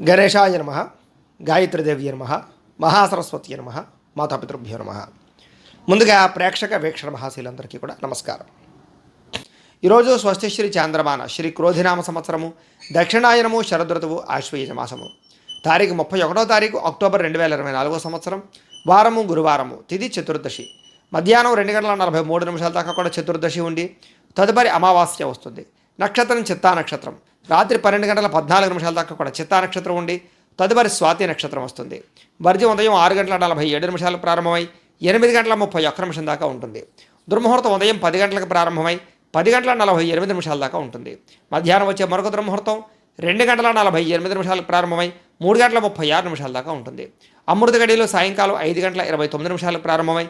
గణేశాయ నమ, గాయత్రీదేవ్య నమ, మహాసరస్వతి నమ, మాతాపితృభ్యో నమ. ముందుగా ప్రేక్షక వీక్షణ మహాశీలందరికీ కూడా నమస్కారం. ఈరోజు స్వస్తి శ్రీ చాంద్రమాన శ్రీ క్రోధినామ సంవత్సరము దక్షిణాయనము శరదృతువు ఆశ్వయుజ మాసము తారీఖు 31 అక్టోబర్ 2024 సంవత్సరం. వారము గురువారము, తిథి చతుర్దశి, మధ్యాహ్నం 2:43 దాకా కూడా చతుర్దశి ఉండి తదుపరి అమావాస్య వస్తుంది. నక్షత్రం చిత్తా నక్షత్రం. రాత్రి 12:14 దాకా కూడా చిత్తా నక్షత్రం ఉండి తదుపరి స్వాతి నక్షత్రం వస్తుంది. వర్జం ఉదయం 6:47 ప్రారంభమై 8:31 దాకా ఉంటుంది. దుర్ముహూర్తం ఉదయం 10 గంటలకు ప్రారంభమై 10:48 దాకా ఉంటుంది. మధ్యాహ్నం వచ్చే మరొక దుర్ముహూర్తం 2:48 ప్రారంభమై 3:36 దాకా ఉంటుంది. అమృత గడియలు సాయంకాలం 5:29 ప్రారంభమై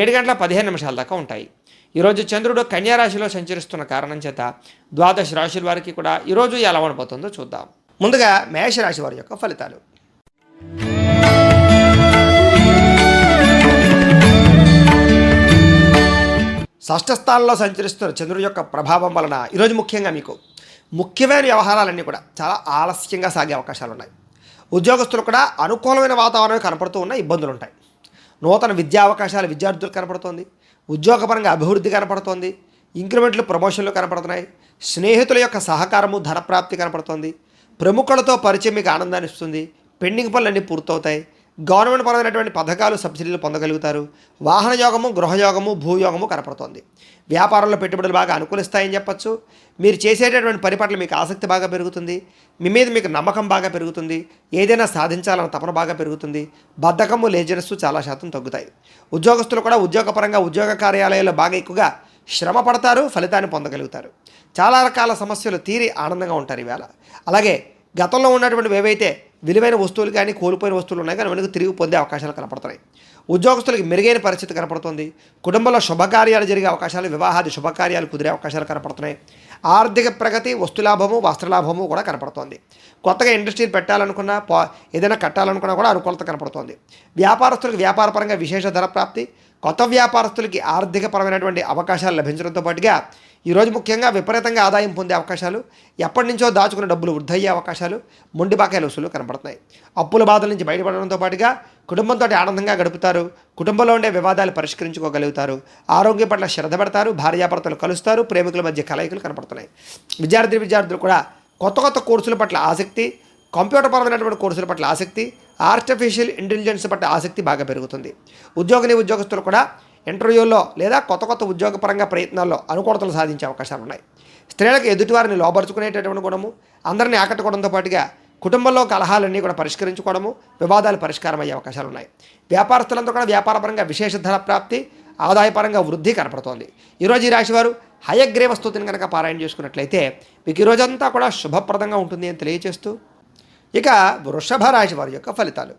7:15 దాకా ఉంటాయి. ఈరోజు చంద్రుడు కన్యారాశిలో సంచరిస్తున్న కారణం చేత ద్వాదశ రాశుల వారికి కూడా ఈరోజు ఎలా ఉండబోతుందో చూద్దాం. ముందుగా మేషరాశి వారి యొక్క ఫలితాలు. షష్ఠ స్థానంలో సంచరిస్తున్న చంద్రుడి యొక్క ప్రభావం వలన ఈరోజు ముఖ్యంగా మీకు ముఖ్యమైన వ్యవహారాలన్నీ కూడా చాలా ఆలస్యంగా సాగే అవకాశాలు ఉన్నాయి. ఉద్యోగస్తులు కూడా అనుకూలమైన వాతావరణం కనపడుతూ ఉన్న ఇబ్బందులు ఉంటాయి. నూతన విద్యా అవకాశాలు విద్యార్థులు కనపడుతోంది. ఉద్యోగపరంగా అభివృద్ధి కనపడుతోంది. ఇంక్రిమెంట్లు ప్రమోషన్లు కనపడుతున్నాయి. స్నేహితుల యొక్క సహకారము ధనప్రాప్తి కనపడుతోంది. ప్రముఖులతో పరిచయం మీకు ఆనందాన్ని ఇస్తుంది. పెండింగ్ పనులన్నీ పూర్తవుతాయి. గవర్నమెంట్ పరమైనటువంటి పథకాలు సబ్సిడీలు పొందగలుగుతారు. వాహన యోగము, గృహయోగము, భూయోగము కనపడుతోంది. వ్యాపారంలో పెట్టుబడులు బాగా అనుకూలిస్తాయని చెప్పచ్చు. మీరు చేసేటటువంటి పని పట్ల మీకు ఆసక్తి బాగా పెరుగుతుంది. మీ మీద మీకు నమ్మకం బాగా పెరుగుతుంది. ఏదైనా సాధించాలన్న తపన బాగా పెరుగుతుంది. బద్ధకము, లేజినెస్ చాలా శాతం తగ్గుతాయి. ఉద్యోగస్తులు కూడా ఉద్యోగపరంగా ఉద్యోగ కార్యాలయాల్లో బాగా ఎక్కువగా శ్రమ పడతారు, ఫలితాన్ని పొందగలుగుతారు. చాలా రకాల సమస్యలు తీరి ఆనందంగా ఉంటారు ఈవేళ. అలాగే గతంలో ఉన్నటువంటి ఏవైతే విలువైన వస్తువులు కానీ కోల్పోయిన వస్తువులు ఉన్నాయి కానీ మనకు తిరిగి పొందే అవకాశాలు కనపడుతున్నాయి. ఉద్యోగస్తులకు మెరుగైన పరిస్థితి కనపడుతుంది. కుటుంబంలో శుభకార్యాలు జరిగే అవకాశాలు, వివాహాది శుభకార్యాలు కుదిరే అవకాశాలు కనపడుతున్నాయి. ఆర్థిక ప్రగతి, వస్తులాభము, వస్త్రలాభము కూడా కనపడుతోంది. కొత్తగా ఇండస్ట్రీలు పెట్టాలనుకున్నా, ఏదైనా కట్టాలనుకున్నా కూడా అనుకూలత కనపడుతోంది. వ్యాపారస్తులకు వ్యాపారపరంగా విశేష ధన ప్రాప్తి, కొత్త వ్యాపారస్తులకి ఆర్థికపరమైనటువంటి అవకాశాలు లభించడంతో పాటుగా ఈరోజు ముఖ్యంగా విపరీతంగా ఆదాయం పొందే అవకాశాలు, ఎప్పటి నుంచో దాచుకున్న డబ్బులు వృద్ధయ్యే అవకాశాలు, మొండి బాకాయల వసూలు కనపడుతున్నాయి. అప్పుల బాధల నుంచి బయటపడడంతో పాటుగా కుటుంబంతో ఆనందంగా గడుపుతారు. కుటుంబంలో ఉండే వివాదాలు పరిష్కరించుకోగలుగుతారు. ఆరోగ్యం పట్ల శ్రద్ధ పెడతారు. భార్యాభర్తలు కలుస్తారు. ప్రేమికుల మధ్య కలయికలు కనపడుతున్నాయి. విద్యార్థులు కూడా కొత్త కోర్సుల పట్ల ఆసక్తి, కంప్యూటర్ పరమైనటువంటి కోర్సుల పట్ల ఆసక్తి, ఆర్టిఫిషియల్ ఇంటెలిజెన్స్ పట్ల ఆసక్తి బాగా పెరుగుతుంది. ఉద్యోగస్తులు కూడా ఇంటర్వ్యూల్లో లేదా కొత్త ఉద్యోగపరంగా ప్రయత్నాల్లో అనుకూలతలు సాధించే అవకాశాలు ఉన్నాయి. స్త్రీలకు ఎదుటివారిని లోపరుచుకునేటటువంటి గుణము, అందరినీ ఆకట్టుకోవడంతో పాటుగా కుటుంబంలో కలహాలన్నీ కూడా పరిష్కరించుకోవడము, వివాదాలు పరిష్కారం అయ్యే అవకాశాలు ఉన్నాయి. వ్యాపారస్తులంతా కూడా వ్యాపారపరంగా విశేష ధన ప్రాప్తి, ఆదాయపరంగా వృద్ధి కనపడుతోంది. ఈరోజు ఈ రాశివారు హయగ్రీవ స్తుతిని కనుక పారాయణ చేసుకున్నట్లయితే మీకు ఈరోజంతా కూడా శుభప్రదంగా ఉంటుంది అని తెలియజేస్తూ, ఇక వృషభ రాశి వారి యొక్క ఫలితాలు.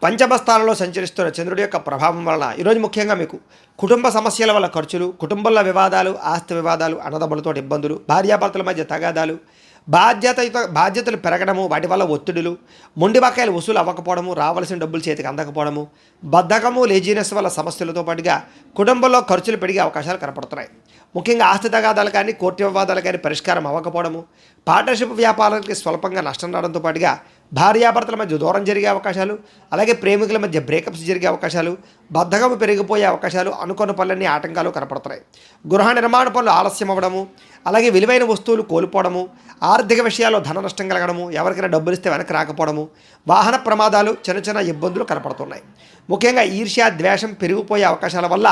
పంచమ స్థానంలో సంచరిస్తున్న చంద్రుడి యొక్క ప్రభావం వలన ఈరోజు ముఖ్యంగా మీకు కుటుంబ సమస్యల వల్ల ఖర్చులు, కుటుంబంలో వివాదాలు, ఆస్తి వివాదాలు, అన్నదమ్ములతో ఇబ్బందులు, భార్యాభర్తల మధ్య తగాదాలు, బాధ్యతలు పెరగడము, వాటి వల్ల ఒత్తిడులు, మొండి బకాయిలు వసూలు అవ్వకపోవడము, రావాల్సిన డబ్బులు చేతికి అందకపోవడము, బద్ధకము, లేజినెస్ వల్ల సమస్యలతో పాటుగా కుటుంబంలో ఖర్చులు పెరిగే అవకాశాలు కనపడుతున్నాయి. ముఖ్యంగా ఆస్తి తగాదాలు కానీ, కోర్టు వివాదాలు కానీ పరిష్కారం అవ్వకపోవడము, పార్ట్నర్షిప్ వ్యాపారాలకి స్వల్పంగా నష్టం రావడంతో పాటుగా భార్యాభర్తల మధ్య దూరం జరిగే అవకాశాలు, అలాగే ప్రేమికుల మధ్య బ్రేకప్స్ జరిగే అవకాశాలు, బద్ధకము పెరిగిపోయే అవకాశాలు, అనుకున్న పనులన్నీ ఆటంకాలు కనపడుతున్నాయి. గృహ నిర్మాణ పనులు ఆలస్యం అవ్వడము, అలాగే విలువైన వస్తువులు కోల్పోవడము, ఆర్థిక విషయాల్లో ధన నష్టం కలగడము, ఎవరికైనా డబ్బులు ఇస్తే వెనక్కి రాకపోవడము, వాహన ప్రమాదాలు, చిన్న ఇబ్బందులు కనపడుతున్నాయి. ముఖ్యంగా ఈర్ష్య, ద్వేషం పెరిగిపోయే అవకాశాల వల్ల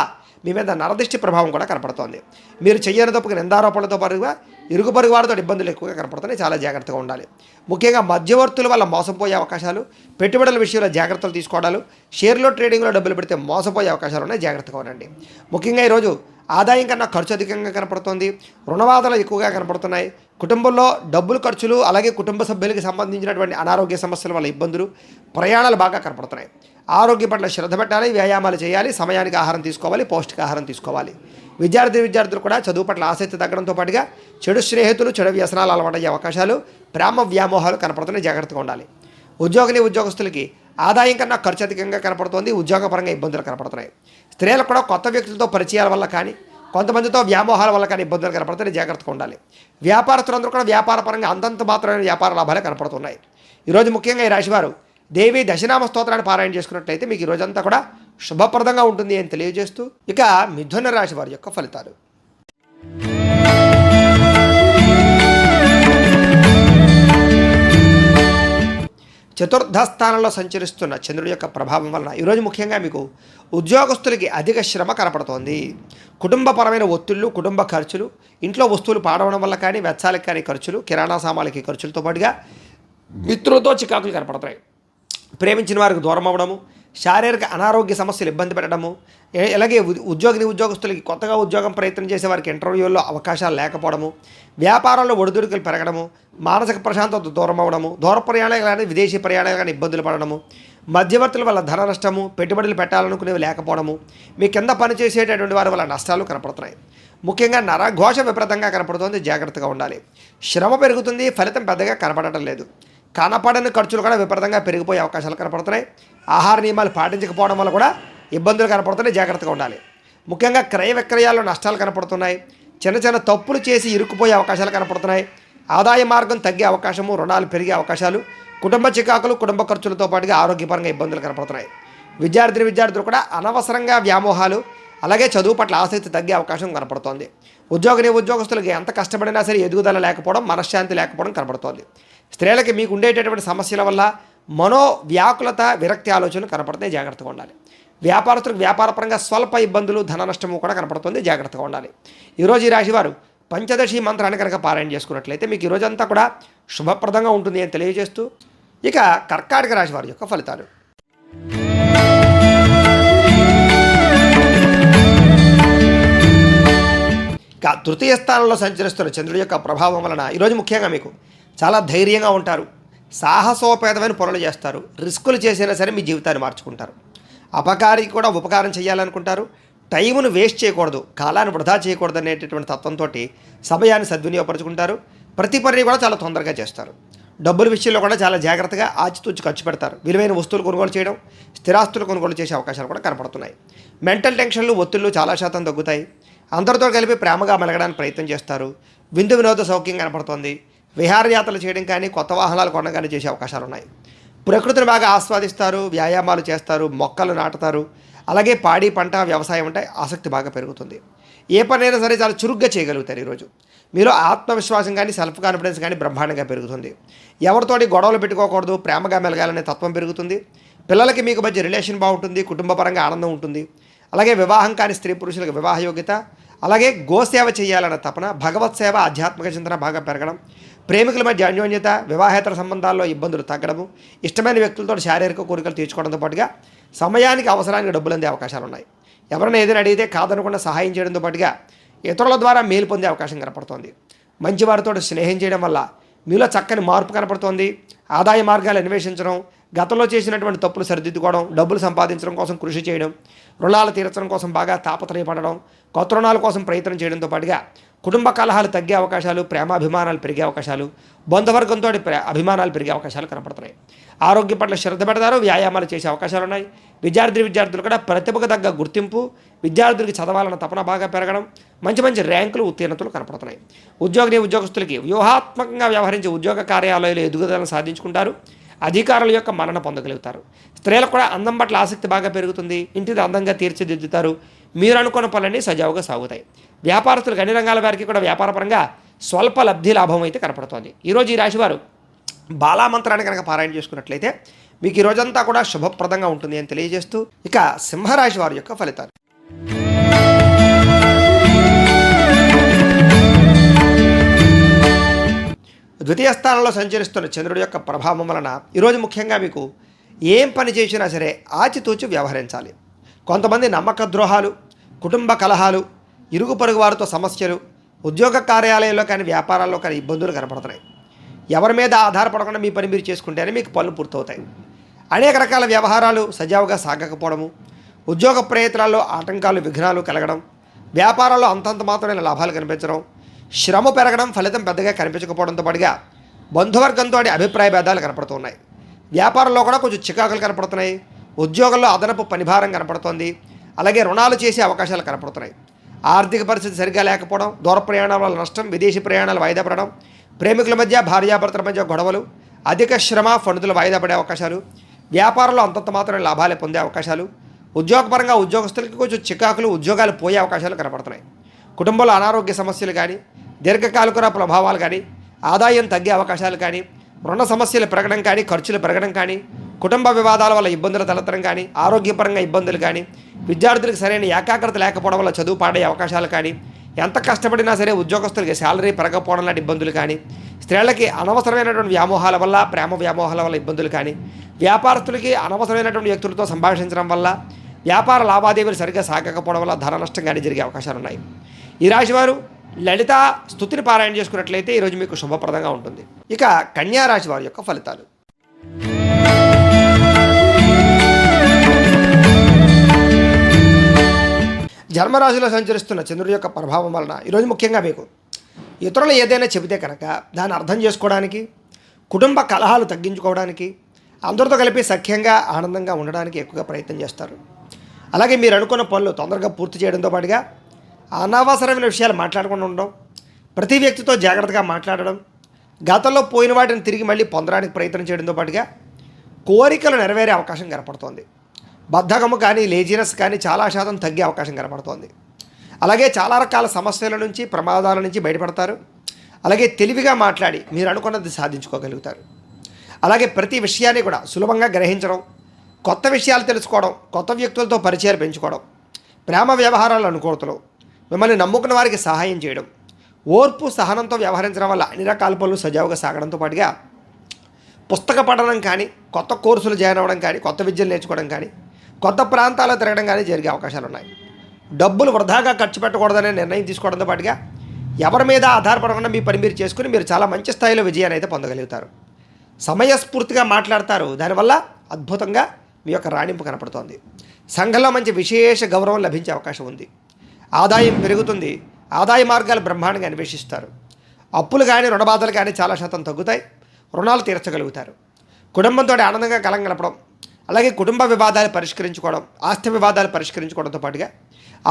మీ మీద నరదిష్టి ప్రభావం కూడా కనపడుతోంది. మీరు చెయ్యని తప్పుకు నిందారోపణలతో పాటుగా ఇరుగు పొరుగు వారితో ఇబ్బందులు ఎక్కువగా కనపడుతున్నాయి. చాలా జాగ్రత్తగా ఉండాలి. ముఖ్యంగా మధ్యవర్తుల వల్ల మోసపోయే అవకాశాలు, పెట్టుబడుల విషయంలో జాగ్రత్తలు తీసుకోవడాలు, షేర్లో ట్రేడింగ్లో డబ్బులు పెడితే మోసపోయే అవకాశాలు ఉన్నాయి. జాగ్రత్తగా ఉండండి. ముఖ్యంగా ఈరోజు ఆదాయం కన్నా ఖర్చు అధికంగా కనపడుతోంది. రుణబాధలు ఎక్కువగా కనపడుతున్నాయి. కుటుంబంలో డబ్బులు ఖర్చులు, అలాగే కుటుంబ సభ్యులకి సంబంధించినటువంటి అనారోగ్య సమస్యల వల్ల ఇబ్బందులు, ప్రయాణాలు బాగా కనపడుతున్నాయి. ఆరోగ్యం పట్ల శ్రద్ధ పెట్టాలి. వ్యాయామాలు చేయాలి. సమయానికి ఆహారం తీసుకోవాలి. పౌష్టికాహారం తీసుకోవాలి. విద్యార్థులు కూడా చదువు పట్ల ఆసక్తి తగ్గడంతో పాటుగా చెడు స్నేహితులు, చెడు వ్యసనాలు అలవాటయ్యే అవకాశాలు, ప్రేమ వ్యామోహాలు కనపడుతున్నాయి. జాగ్రత్తగా ఉండాలి. ఉద్యోగస్తులకి ఆదాయం కన్నా ఖర్చు అధికంగా కనపడుతోంది. ఉద్యోగపరంగా ఇబ్బందులు కనపడుతున్నాయి. స్త్రీలకు కూడా కొత్త వ్యక్తులతో పరిచయాల వల్ల కానీ, కొంతమందితో వ్యామోహాల వల్ల కానీ ఇబ్బందులు కనపడుతున్నాయి, జాగ్రత్తగా ఉండాలి. వ్యాపారస్తులందరూ కూడా వ్యాపారపరంగా అంతంత మాత్రమే వ్యాపార లాభాలే కనపడుతున్నాయి. ఈరోజు ముఖ్యంగా ఈ రాశివారు దేవి దశనామ స్తోత్రాన్ని పారాయణ చేసుకున్నట్లయితే మీకు ఈ రోజంతా కూడా శుభప్రదంగా ఉంటుంది అని తెలియజేస్తూ ఇక మిథున రాశి వారి యొక్క ఫలితాలు. చతుర్థ స్థానంలో సంచరిస్తున్న చంద్రుడి యొక్క ప్రభావం వలన ఈరోజు ముఖ్యంగా మీకు ఉద్యోగస్తులకి అధిక శ్రమ కనపడుతోంది. కుటుంబపరమైన ఒత్తిళ్లు, కుటుంబ ఖర్చులు, ఇంట్లో వస్తువులు పాడవడం వల్ల కానీ, వెచ్చాలకు కానీ ఖర్చులు, కిరాణా సామాన్లకి ఖర్చులతో పాటుగా మిత్రులతో చికాకులు కనపడతాయి. ప్రేమించిన వారికి దూరం అవ్వడము, శారీరక అనారోగ్య సమస్యలు ఇబ్బంది పెట్టడము, అలాగే ఉద్యోగస్తులకి కొత్తగా ఉద్యోగం ప్రయత్నం చేసే వారికి ఇంటర్వ్యూల్లో అవకాశాలు లేకపోవడము, వ్యాపారంలో ఒడిదుడుకులు పెరగడము, మానసిక ప్రశాంతత దూరం అవ్వడము, దూర ప్రయాణాలు కానీ విదేశీ ప్రయాణాలు కానీ ఇబ్బందులు పడడము, మధ్యవర్తుల వల్ల ధన నష్టము, పెట్టుబడులు పెట్టాలనుకునేవి లేకపోవడము, మీ కింద పనిచేసేటటువంటి వారి వల్ల నష్టాలు కనపడుతున్నాయి. ముఖ్యంగా నరఘోష విపరీతంగా కనపడుతుంది, జాగ్రత్తగా ఉండాలి. శ్రమ పెరుగుతుంది, ఫలితం పెద్దగా కనపడటం లేదు. కనపడని ఖర్చులు కూడా విపరీతంగా పెరిగిపోయే అవకాశాలు కనపడుతున్నాయి. ఆహార నియమాలు పాటించకపోవడం వల్ల కూడా ఇబ్బందులు కనపడుతున్నాయి, జాగ్రత్తగా ఉండాలి. ముఖ్యంగా క్రయ విక్రయాల్లో నష్టాలు కనపడుతున్నాయి. చిన్న చిన్న తప్పులు చేసి ఇరుక్కుపోయే అవకాశాలు కనపడుతున్నాయి. ఆదాయ మార్గం తగ్గే అవకాశము, రుణాలు పెరిగే అవకాశాలు, కుటుంబ చికాకులు, కుటుంబ ఖర్చులతో పాటుగా ఆరోగ్యపరంగా ఇబ్బందులు కనపడుతున్నాయి. విద్యార్థులు కూడా అనవసరంగా వ్యామోహాలు, అలాగే చదువు పట్ల ఆసక్తి తగ్గే అవకాశం కనపడుతోంది. ఉద్యోగస్తులకి ఎంత కష్టపడినా సరే ఎదుగుదల లేకపోవడం, మనశ్శాంతి లేకపోవడం కనపడుతోంది. స్త్రీలకి మీకు ఉండేటటువంటి సమస్యల వల్ల మనోవ్యాకులత, విరక్తి ఆలోచనలు కనపడుతున్నాయి, జాగ్రత్తగా ఉండాలి. వ్యాపారస్తులకు వ్యాపారపరంగా స్వల్ప ఇబ్బందులు, ధన నష్టము కూడా కనపడుతుంది, జాగ్రత్తగా ఉండాలి. ఈరోజు ఈ రాశివారు పంచదశి మంత్రాన్ని కనుక పారాయణ చేసుకున్నట్లయితే మీకు ఈ రోజంతా కూడా శుభప్రదంగా ఉంటుంది అని తెలియజేస్తూ ఇక కర్కాటక రాశి వారి యొక్క ఫలితాలు. ఇక తృతీయ స్థానంలో సంచరిస్తున్న చంద్రుడి యొక్క ప్రభావం వలన ఈరోజు ముఖ్యంగా మీకు చాలా ధైర్యంగా ఉంటారు, సాహసోపేతమైన పనులు చేస్తారు, రిస్కులు చేసినా సరే మీ జీవితాన్ని మార్చుకుంటారు. అపకారికి కూడా ఉపకారం చేయాలనుకుంటారు. టైమును వేస్ట్ చేయకూడదు, కాలాన్ని వృధా చేయకూడదు అనేటటువంటి తత్వంతో సమయాన్ని సద్వినియోగపరుచుకుంటారు. ప్రతి పనిని కూడా చాలా తొందరగా చేస్తారు. డబ్బుల విషయంలో కూడా చాలా జాగ్రత్తగా ఆచితూచి ఖర్చు పెడతారు. విలువైన వస్తువులు కొనుగోలు చేయడం, స్థిరాస్తులు కొనుగోలు చేసే అవకాశాలు కూడా కనపడుతున్నాయి. మెంటల్ టెన్షన్లు, ఒత్తిళ్లు చాలా శాతం తగ్గుతాయి. అందరితో కలిపి ప్రేమగా మెలగడానికి ప్రయత్నం చేస్తారు. విందు వినోద సౌఖ్యం కనపడుతోంది. విహారయాత్రలు చేయడం కానీ, కొత్త వాహనాలు కొనడం కానీ చేసే అవకాశాలు ఉన్నాయి. ప్రకృతిని బాగా ఆస్వాదిస్తారు, వ్యాయామాలు చేస్తారు, మొక్కలు నాటుతారు. అలాగే పాడి పంట వ్యవసాయం అంటే ఆసక్తి బాగా పెరుగుతుంది. ఏ పనైనా సరే చాలా చురుగ్గా చేయగలుగుతారు. ఈరోజు మీలో ఆత్మవిశ్వాసం కానీ, సెల్ఫ్ కాన్ఫిడెన్స్ కానీ బ్రహ్మాండంగా పెరుగుతుంది. ఎవరితోటి గొడవలు పెట్టుకోకూడదు, ప్రేమగా మెలగాలనే తత్వం పెరుగుతుంది. పిల్లలకి మీకు మధ్య రిలేషన్ బాగుంటుంది, కుటుంబపరంగా ఆనందం ఉంటుంది. అలాగే వివాహం కాని స్త్రీ పురుషులకు వివాహ యోగ్యత, అలాగే గోసేవ చేయాలన్న తపన, భగవత్ సేవ, ఆధ్యాత్మిక చింతన బాగా పెరగడం, ప్రేమికుల మధ్య అన్యోన్యత, వివాహేతర సంబంధాల్లో ఇబ్బందులు తగ్గడము, ఇష్టమైన వ్యక్తులతో శారీరక కోరికలు తీర్చుకోవడంతో పాటుగా సమయానికి అవసరానికి డబ్బులు అందే అవకాశాలు ఉన్నాయి. ఎవరైనా ఏదైనా అడిగితే కాదనకుండా సహాయం చేయడంతో పాటుగా ఇతరుల ద్వారా మేలు పొందే అవకాశం కనపడుతోంది. మంచి వారితో స్నేహం చేయడం వల్ల మీలో చక్కని మార్పు కనపడుతోంది. ఆదాయ మార్గాలు అన్వేషించడం, గతంలో చేసినటువంటి తప్పులు సరిదిద్దుకోవడం, డబ్బులు సంపాదించడం కోసం కృషి చేయడం, రుణాలు తీర్చడం కోసం బాగా తాపత్రయపడడం, కొత్త రుణాల కోసం ప్రయత్నం చేయడంతో పాటుగా కుటుంబ కలహాలు తగ్గే అవకాశాలు, ప్రేమాభిమానాలు పెరిగే అవకాశాలు, బంధువర్గంతో అభిమానాలు పెరిగే అవకాశాలు కనపడుతున్నాయి. ఆరోగ్యం పట్ల శ్రద్ధ పెడతారు, వ్యాయామాలు చేసే అవకాశాలు ఉన్నాయి. విద్యార్థులు కూడా ప్రతిభకు తగ్గ గుర్తింపు, విద్యార్థులకి చదవాలన్న తపన బాగా పెరగడం, మంచి ర్యాంకులు, ఉత్తీర్ణతలు కనపడుతున్నాయి. ఉద్యోగస్తులకి వ్యూహాత్మకంగా వ్యవహరించే ఉద్యోగ కార్యాలయాలు ఎదుగుదలను సాధించుకుంటారు. అధికారుల యొక్క మన్నన పొందగలుగుతారు. స్త్రీలకు కూడా అందం పట్ల ఆసక్తి బాగా పెరుగుతుంది. ఇంటిని అందంగా తీర్చిదిద్దుతారు. మీరు అనుకున్న పనులన్నీ సజావుగా సాగుతాయి. వ్యాపారస్తులకు అన్ని రంగాల వారికి కూడా వ్యాపారపరంగా స్వల్ప లబ్ధి లాభం అయితే కనపడుతోంది. ఈరోజు ఈ రాశివారు బాలామంత్రాన్ని కనుక పారాయణ చేసుకున్నట్లయితే మీకు ఈ రోజంతా కూడా శుభప్రదంగా ఉంటుంది అని తెలియజేస్తూ ఇక సింహరాశి వారి యొక్క ఫలితాలు. ద్వితీయ స్థానంలో సంచరిస్తున్న చంద్రుడి యొక్క ప్రభావం వలన ఈరోజు ముఖ్యంగా మీకు ఏం పని చేసినా సరే ఆచితూచి వ్యవహరించాలి. కొంతమంది నమ్మక ద్రోహాలు, కుటుంబ కలహాలు, ఇరుగు పొరుగు వారితో సమస్యలు, ఉద్యోగ కార్యాలయంలో కానీ వ్యాపారాల్లో కానీ ఇబ్బందులు కనపడుతున్నాయి. ఎవరి మీద ఆధారపడకుండా మీ పని మీరు చేసుకుంటేనే మీకు పనులు పూర్తవుతాయి. అనేక రకాల వ్యవహారాలు సజావుగా సాగకపోవడము, ఉద్యోగ ప్రయత్నాల్లో ఆటంకాలు, విఘ్నాలు కలగడం, వ్యాపారాల్లో అంతంత మాత్రమైన లాభాలు కనిపించడం, శ్రమ పెరగడం, ఫలితం పెద్దగా కనిపించకపోవడంతో పాటుగా బంధువర్గంతో అభిప్రాయ భేదాలు కనపడుతున్నాయి. వ్యాపారంలో కూడా కొంచెం చికాకులు కనపడుతున్నాయి. ఉద్యోగంలో అదనపు పనిభారం కనపడుతోంది. అలాగే రుణాలు చేసే అవకాశాలు కనపడుతున్నాయి. ఆర్థిక పరిస్థితి సరిగ్గా లేకపోవడం, దూర ప్రయాణాల వల్ల నష్టం, విదేశీ ప్రయాణాలు వాయిదా పడడం, ప్రేమికుల మధ్య భార్యాభర్తల మధ్య గొడవలు, అధిక శ్రమ ఫండులు వాయిదా పడే అవకాశాలు, వ్యాపారంలో అంతంత మాత్రమే లాభాలు పొందే అవకాశాలు, ఉద్యోగపరంగా ఉద్యోగస్తులకి కొంచెం చికాకులు, ఉద్యోగాలు పోయే అవకాశాలు కనపడుతున్నాయి. కుటుంబంలో అనారోగ్య సమస్యలు కానీ, దీర్ఘకాలిక ప్రభావాలు కానీ, ఆదాయం తగ్గే అవకాశాలు కానీ, రుణ సమస్యలు పెరగడం కానీ, ఖర్చులు పెరగడం కానీ, కుటుంబ వివాదాల వల్ల ఇబ్బందులు తలెత్తడం కానీ, ఆరోగ్యపరంగా ఇబ్బందులు కానీ, విద్యార్థులకు సరైన ఏకాగ్రత లేకపోవడం వల్ల చదువు పాడే అవకాశాలు కానీ, ఎంత కష్టపడినా సరే ఉద్యోగస్తులకి శాలరీ పెరగకపోవడం లాంటి ఇబ్బందులు కానీ, స్త్రీలకి అనవసరమైనటువంటి వ్యామోహాల వల్ల, ప్రేమ వ్యామోహాల వల్ల ఇబ్బందులు కానీ, వ్యాపారస్తులకి అనవసరమైనటువంటి వ్యక్తులతో సంభాషించడం వల్ల, వ్యాపార లావాదేవీలు సరిగ్గా సాగకపోవడం వల్ల ధన నష్టం కానీ జరిగే అవకాశాలు ఉన్నాయి. ఈ రాశివారు లలిత స్తుతిని పారాయణ చేసుకున్నట్లయితే ఈరోజు మీకు శుభప్రదంగా ఉంటుంది. ఇక కన్యా రాశి వారి యొక్క ఫలితాలు. జన్మరాశిలో సంచరిస్తున్న చంద్రుడి యొక్క ప్రభావం వలన ఈరోజు ముఖ్యంగా మీకు ఇతరులు ఏదైనా చెబితే కనుక దాన్ని అర్థం చేసుకోవడానికి, కుటుంబ కలహాలు తగ్గించుకోవడానికి, అందరితో కలిపి సఖ్యంగా ఆనందంగా ఉండడానికి ఎక్కువగా ప్రయత్నం చేస్తారు. అలాగే మీరు అనుకున్న పనులు తొందరగా పూర్తి చేయడంతో పాటుగా అనవసరమైన విషయాలు మాట్లాడకుండా ఉండడం, ప్రతి వ్యక్తితో జాగ్రత్తగా మాట్లాడడం, గతంలో పోయిన వాటిని తిరిగి మళ్ళీ పొందడానికి ప్రయత్నం చేయడంతో పాటుగా కోరికలు నెరవేరే అవకాశం కనపడుతోంది. బద్ధకము కానీ, లేజినెస్ కానీ చాలా శాతం తగ్గే అవకాశం కనపడుతోంది. అలాగే చాలా రకాల సమస్యల నుంచి, ప్రమాదాల నుంచి బయటపడతారు. అలాగే తెలివిగా మాట్లాడి మీరు అనుకున్నది సాధించుకోగలుగుతారు. అలాగే ప్రతి విషయాన్ని కూడా సులభంగా గ్రహించడం, కొత్త విషయాలు తెలుసుకోవడం, కొత్త వ్యక్తులతో పరిచయాలు పెంచుకోవడం, ప్రేమ వ్యవహారాల అనుకూలతలు, మిమ్మల్ని నమ్ముకున్న వారికి సహాయం చేయడం, ఓర్పు సహనంతో వ్యవహరించడం వల్ల అన్ని రకాల పనులు సజావుగా సాగడంతో పాటుగా పుస్తక పఠనం కానీ, కొత్త కోర్సులు జాయిన్ అవ్వడం కానీ, కొత్త విద్యలు నేర్చుకోవడం కానీ, కొత్త ప్రాంతాల్లో తిరగడం కానీ జరిగే అవకాశాలు ఉన్నాయి. డబ్బులు వృధాగా ఖర్చు పెట్టకూడదనే నిర్ణయం తీసుకోవడంతో పాటుగా ఎవరి మీద ఆధారపడకుండా మీ పని మీరు చేసుకుని మీరు చాలా మంచి స్థాయిలో విజయాన్ని అయితే పొందగలుగుతారు. సమయస్ఫూర్తిగా మాట్లాడతారు. దానివల్ల అద్భుతంగా మీ యొక్క రాణింపు కనపడుతోంది. సంఘంలో మంచి విశేష గౌరవం లభించే అవకాశం ఉంది. ఆదాయం పెరుగుతుంది. ఆదాయ మార్గాలు బ్రహ్మాండంగా అన్వేషిస్తారు. అప్పులు కానీ, రుణబాధలు కానీ చాలా శాతం తగ్గుతాయి. రుణాలు తీర్చగలుగుతారు. కుటుంబంతో ఆనందంగా కాలం గడపడం, అలాగే కుటుంబ వివాదాలు పరిష్కరించుకోవడం, ఆస్తి వివాదాలు పరిష్కరించుకోవడంతో పాటుగా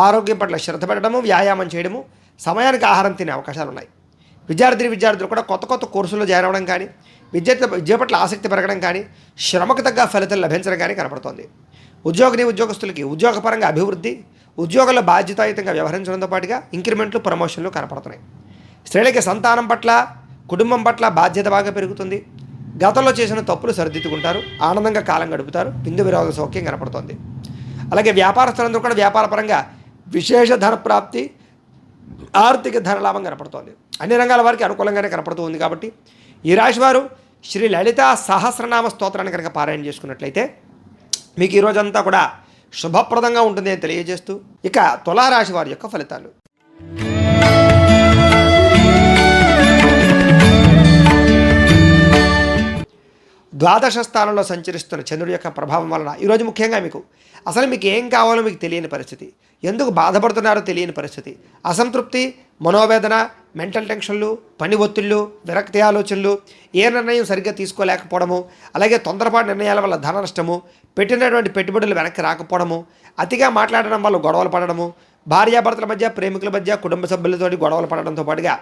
ఆరోగ్యం పట్ల శ్రద్ధ పెట్టడము, వ్యాయామం చేయడము, సమయానికి ఆహారం తినే అవకాశాలు ఉన్నాయి. విద్యార్థులు కూడా కొత్త కొత్త కోర్సుల్లో జాయిన్ అవ్వడం కానీ, విద్య పట్ల ఆసక్తి పెరగడం కానీ, శ్రమకు తగ్గ ఫలితాలు లభించడం కానీ కనపడుతోంది. ఉద్యోగస్తులకి ఉద్యోగపరంగా అభివృద్ధి, ఉద్యోగంలో బాధ్యతాయుతంగా వ్యవహరించడంతో పాటుగా ఇంక్రిమెంట్లు, ప్రమోషన్లు కనపడుతున్నాయి. స్త్రీలకి సంతానం పట్ల, కుటుంబం పట్ల బాధ్యత బాగా పెరుగుతుంది. గతంలో చేసిన తప్పులు సరిదిద్దుకుంటారు. ఆనందంగా కాలం గడుపుతారు. బిందు విరోధ సౌఖ్యం కనపడుతోంది. అలాగే వ్యాపారస్తులందరూ కూడా వ్యాపారపరంగా విశేష ధన ప్రాప్తి, ఆర్థిక ధనలాభం కనపడుతోంది. అన్ని రంగాల వారికి అనుకూలంగానే కనపడుతూ ఉంది. కాబట్టి ఈ రాశివారు శ్రీ లలిత సహస్రనామ స్తోత్రాన్ని కనుక పారాయణ చేసుకున్నట్లయితే మీకు ఈ రోజంతా కూడా శుభప్రదంగా ఉంటుంది అని తెలియజేస్తూ, ఇక తులారాశి వారి యొక్క ఫలితాలు. ద్వాదశ స్థానంలో సంచరిస్తున్న చంద్రుడి యొక్క ప్రభావం వలన ఈరోజు ముఖ్యంగా అసలు మీకు ఏం కావాలో మీకు తెలియని పరిస్థితి, ఎందుకు బాధపడుతున్నారో తెలియని పరిస్థితి, అసంతృప్తి, మనోవేదన, మెంటల్ టెన్షన్లు, పని ఒత్తిళ్ళు, విరక్తి ఆలోచనలు, ఏ నిర్ణయం సరిగ్గా తీసుకోలేకపోవడము, అలాగే తొందరపాటు నిర్ణయాల వల్ల ధన నష్టము, పెట్టినటువంటి పెట్టుబడులు వెనక్కి రాకపోవడము, అతిగా మాట్లాడడం వల్ల గొడవలు పడడము, భార్యాభర్తల మధ్య, ప్రేమికుల మధ్య, కుటుంబ సభ్యులతోటి గొడవలు పడడంతో పాటుగా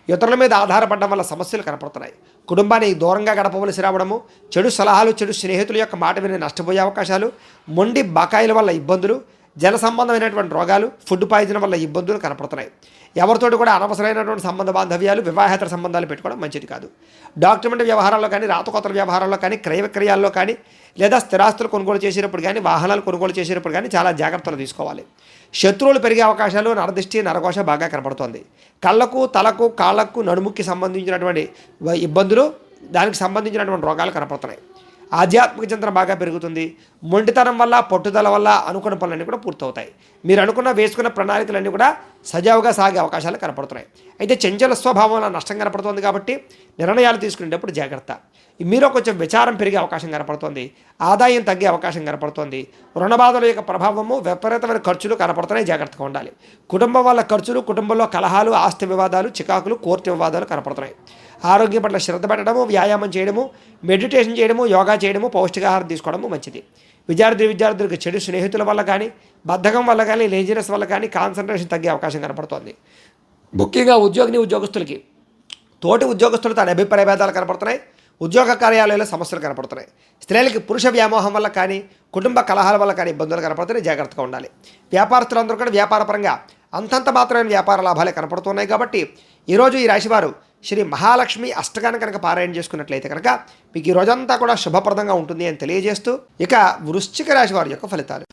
ఇతరుల మీద ఆధారపడడం వల్ల సమస్యలు కనపడుతున్నాయి. కుటుంబాన్ని దూరంగా గడపవలసి రావడము, చెడు సలహాలు, చెడు స్నేహితుల యొక్క మాట విని నష్టపోయే అవకాశాలు, మొండి బకాయిల వల్ల ఇబ్బందులు, జల సంబంధమైనటువంటి రోగాలు, ఫుడ్ పాయిజన్ వల్ల ఇబ్బందులు కనపడుతున్నాయి. ఎవరితోటి కూడా అనవసరమైనటువంటి సంబంధ బాంధవ్యాలు, వివాహేతర సంబంధాలు పెట్టుకోవడం మంచిది కాదు. డాక్యుమెంట్ వ్యవహారాల్లో కానీ, రాతకోతల వ్యవహారాల్లో కానీ, క్రయ విక్రయాల్లో కానీ, లేదా స్థిరాస్తులు కొనుగోలు చేసేటప్పుడు కానీ, వాహనాలు కొనుగోలు చేసేటప్పుడు కానీ చాలా జాగ్రత్తలు తీసుకోవాలి. శత్రువులు పెరిగే అవకాశాలు, నరదృష్టి, నరకోశ బాగా కనపడుతోంది. కళ్ళకు, తలకు, కాళ్ళకు, నడుముకి సంబంధించినటువంటి ఇబ్బందులు, దానికి సంబంధించినటువంటి రోగాలు కనపడుతున్నాయి. ఆధ్యాత్మిక చింతన బాగా పెరుగుతుంది. మొండితనం వల్ల, పట్టుదల వల్ల అనుకున్న పనులన్నీ కూడా పూర్తవుతాయి. మీరు వేసుకున్న ప్రణాళికలన్నీ కూడా సజావుగా సాగే అవకాశాలు కనపడుతున్నాయి. అయితే చంచల స్వభావం వల్ల నష్టం కనపడుతుంది. కాబట్టి నిర్ణయాలు తీసుకునేటప్పుడు జాగ్రత్త. మీలో కొంచెం విచారం పెరిగే అవకాశం కనపడుతుంది. ఆదాయం తగ్గే అవకాశం కనపడుతుంది. రుణబాధల యొక్క ప్రభావము, విపరీతమైన ఖర్చులు కనపడుతున్నాయి. జాగ్రత్తగా ఉండాలి. కుటుంబం వల్ల ఖర్చులు, కుటుంబంలో కలహాలు, ఆస్తి వివాదాలు, చికాకులు, కోర్టు వివాదాలు కనపడుతున్నాయి. ఆరోగ్యం పట్ల శ్రద్ధ పెట్టడము, వ్యాయామం చేయడము, మెడిటేషన్ చేయడము, యోగా చేయడము, పౌష్టికాహారం తీసుకోవడము మంచిది. విద్యార్థులకు చెడు స్నేహితుల వల్ల కానీ, బద్ధకం వల్ల కానీ లేజినెస్ వల్ల కానీ కాన్సన్ట్రేషన్ తగ్గే అవకాశం కనపడుతోంది. ముఖ్యంగా ఉద్యోగస్తులకి తోటి ఉద్యోగస్తులతో అభిప్రాయ భేదాలు కనపడుతున్నాయి. ఉద్యోగ కార్యాలయాల్లో సమస్యలు కనపడుతున్నాయి. స్త్రీలకి పురుష వ్యామోహం వల్ల కానీ కుటుంబ కలహాల వల్ల కానీ ఇబ్బందులు కనపడుతున్నాయి. జాగ్రత్తగా ఉండాలి. వ్యాపారస్తులందరూ కూడా వ్యాపారపరంగా అంతంత మాత్రమైన వ్యాపార లాభాలే కనపడుతున్నాయి. కాబట్టి ఈరోజు ఈ రాశివారు శ్రీ మహాలక్ష్మి అష్టకాన్ని కనుక పారాయణ చేసుకున్నట్లయితే కనుక మీకు ఈ రోజంతా కూడా శుభప్రదంగా ఉంటుంది అని తెలియజేస్తూ ఇక వృశ్చిక రాశి వారి యొక్క ఫలితాలు.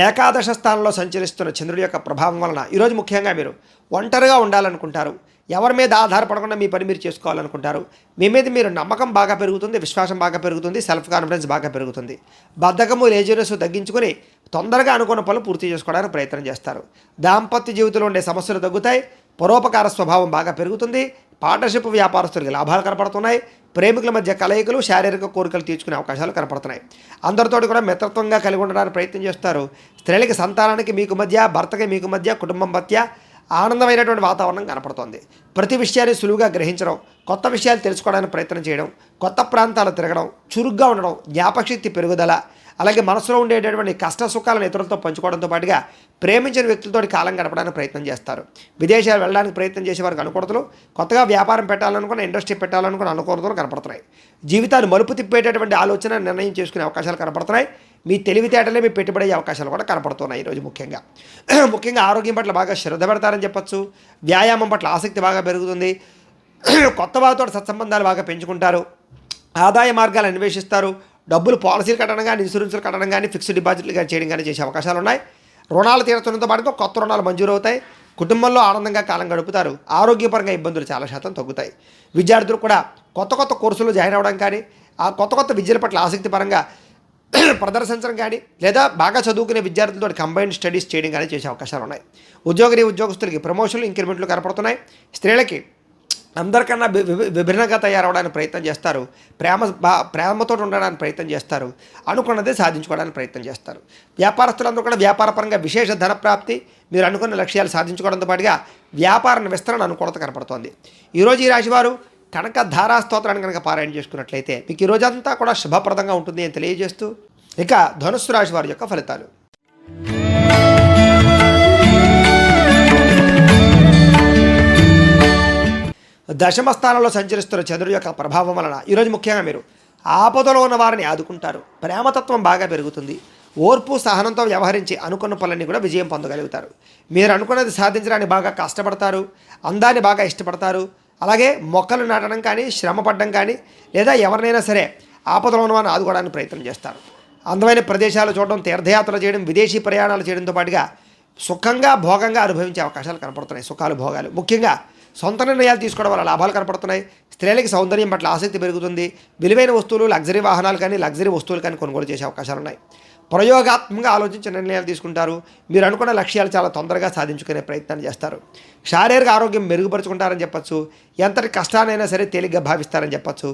ఏకాదశ స్థానంలో సంచరిస్తున్న చంద్రుడి యొక్క ప్రభావం వలన ఈరోజు ముఖ్యంగా మీరు ఒంటరిగా ఉండాలనుకుంటారు. ఎవరి మీద ఆధారపడకుండా మీ పని మీరు చేసుకోవాలనుకుంటారు. మీ మీద మీరు నమ్మకం బాగా పెరుగుతుంది, విశ్వాసం బాగా పెరుగుతుంది, సెల్ఫ్ కాన్ఫిడెన్స్ బాగా పెరుగుతుంది. బద్ధకము లేజినెస్ తగ్గించుకొని తొందరగా అనుకున్న పనులు పూర్తి చేసుకోవడానికి ప్రయత్నం చేస్తారు. దాంపత్య జీవితంలో ఉండే సమస్యలు తగ్గుతాయి. పరోపకార స్వభావం బాగా పెరుగుతుంది. పార్ట్నర్షిప్ వ్యాపారస్తులకి లాభాలు కనపడుతున్నాయి. ప్రేమికుల మధ్య కలయికలు, శారీరక కోరికలు తీర్చుకునే అవకాశాలు కనపడుతున్నాయి. అందరితోటి కూడా మిత్రత్వంగా కలిగి ఉండడానికి ప్రయత్నం చేస్తారు. స్త్రీలకి సంతానానికి మీకు మధ్య, భర్తకి మీకు మధ్య, కుటుంబం మధ్య ఆనందమైనటువంటి వాతావరణం కనపడుతోంది. ప్రతి విషయాన్ని సులువుగా గ్రహించడం, కొత్త విషయాలు తెలుసుకోవడానికి ప్రయత్నం చేయడం, కొత్త ప్రాంతాలు తిరగడం, చురుగ్గా ఉండడం, జ్ఞాపకశక్తి పెరుగుదల, అలాగే మనసులో ఉండేటటువంటి కష్ట సుఖాలను ఇతరులతో పంచుకోవడంతో పాటుగా ప్రేమించిన వ్యక్తులతో కాలం గడపడానికి ప్రయత్నం చేస్తారు. విదేశాలు వెళ్ళడానికి ప్రయత్నం చేసే వారికి అనుకూలతలు, కొత్తగా వ్యాపారం పెట్టాలనుకున్న, ఇండస్ట్రీ పెట్టాలనుకున్న అనుకూలతలు కనపడుతున్నాయి. జీవితాన్ని మలుపు తిప్పేటటువంటి ఆలోచన, నిర్ణయం చేసుకునే అవకాశాలు కనపడుతున్నాయి. మీ తెలివితేటలే మీ పెట్టుబడి అవకాశాలు కూడా కనపడుతున్నాయి. ఈరోజు ముఖ్యంగా ఆరోగ్యం పట్ల బాగా శ్రద్ధ పెడతారని చెప్పచ్చు. వ్యాయామం పట్ల ఆసక్తి బాగా పెరుగుతుంది. కొత్త వారితో సత్సంబంధాలు బాగా పెంచుకుంటారు. ఆదాయ మార్గాలు అన్వేషిస్తారు. డబ్బులు పాలసీలు కట్టడం కానీ, ఇన్సూరెన్సులు కట్టడం కానీ, ఫిక్స్డ్ డిపాజిట్లు కానీ చేయడం కానీ చేసే అవకాశాలు ఉన్నాయి. రుణాలు తీర్చడంతో పాటుగా కొత్త రుణాలు మంజూరు అవుతాయి. కుటుంబంలో ఆనందంగా కాలం గడుపుతారు. ఆరోగ్యపరంగా ఇబ్బందులు చాలా శాతం తగ్గుతాయి. విద్యార్థులు కూడా కొత్త కోర్సులు జాయిన్ అవ్వడం కానీ, ఆ కొత్త విద్యల పట్ల ఆసక్తి పరంగా ప్రదర్శించడం కానీ, లేదా బాగా చదువుకునే విద్యార్థులతో కంబైన్డ్ స్టడీస్ చేయడం కానీ చేసే అవకాశాలు ఉన్నాయి. ఉద్యోగస్తులకి ప్రమోషన్లు, ఇంక్రిమెంట్లు కనపడుతున్నాయి. స్త్రీలకి అందరికన్నా విభిన్నంగా తయారవడానికి ప్రయత్నం చేస్తారు. ప్రేమతో ఉండడానికి ప్రయత్నం చేస్తారు. అనుకున్నదే సాధించుకోవడానికి ప్రయత్నం చేస్తారు. వ్యాపారస్తులందరూ కూడా వ్యాపారపరంగా విశేష ధన ప్రాప్తి, మీరు అనుకున్న లక్ష్యాలు సాధించుకోవడంతో పాటుగా వ్యాపార విస్తరణ అనుకూలత కనపడుతోంది. ఈరోజు ఈ రాశివారు కనుక ధారా స్తోత్రాన్ని కనుక పారాయణ చేసుకున్నట్లయితే మీకు ఈ రోజంతా కూడా శుభప్రదంగా ఉంటుంది అని తెలియజేస్తూ ఇక ధనుస్సు రాశి వారి యొక్క ఫలితాలు. దశమ స్థానంలో సంచరిస్తున్న చంద్రుడి యొక్క ప్రభావం వలన ఈరోజు ముఖ్యంగా మీరు ఆపదలో ఉన్న వారిని ఆదుకుంటారు. ప్రేమతత్వం బాగా పెరుగుతుంది. ఓర్పు, సహనంతో వ్యవహరించి అనుకున్న పనులన్నీ కూడా విజయం పొందగలుగుతారు. మీరు అనుకున్నది సాధించడానికి బాగా కష్టపడతారు. అందాన్ని బాగా ఇష్టపడతారు. అలాగే మొక్కలు నాటడం కానీ, శ్రమ పడడం కానీ, లేదా ఎవరినైనా సరే ఆపదలో ఉన్న వారిని ఆదుకోవడానికి ప్రయత్నం చేస్తారు. అందమైన ప్రదేశాలు చూడడం, తీర్థయాత్రలు చేయడం, విదేశీ ప్రయాణాలు చేయడంతో పాటుగా సుఖంగా, భోగంగా అనుభవించే అవకాశాలు కనపడుతున్నాయి. సుఖాలు, భోగాలు, ముఖ్యంగా సొంత నిర్ణయాలు తీసుకోవడం వల్ల లాభాలు కనపడుతున్నాయి. స్త్రీలకి సౌందర్యం పట్ల ఆసక్తి పెరుగుతుంది. విలువైన వస్తువులు, లగ్జరీ వాహనాలు కానీ, లగ్జరీ వస్తువులు కానీ కొనుగోలు చేసే అవకాశాలు ఉన్నాయి. ప్రయోగాత్మకంగా ఆలోచించి నిర్ణయాలు తీసుకుంటారు. మీరు అనుకున్న లక్ష్యాలు చాలా తొందరగా సాధించుకునే ప్రయత్నాన్ని చేస్తారు. శారీరక ఆరోగ్యం మెరుగుపరుచుకుంటారని చెప్పచ్చు. ఎంతటి కష్టానైనా సరే తేలిగ్గా భావిస్తారని చెప్పచ్చు.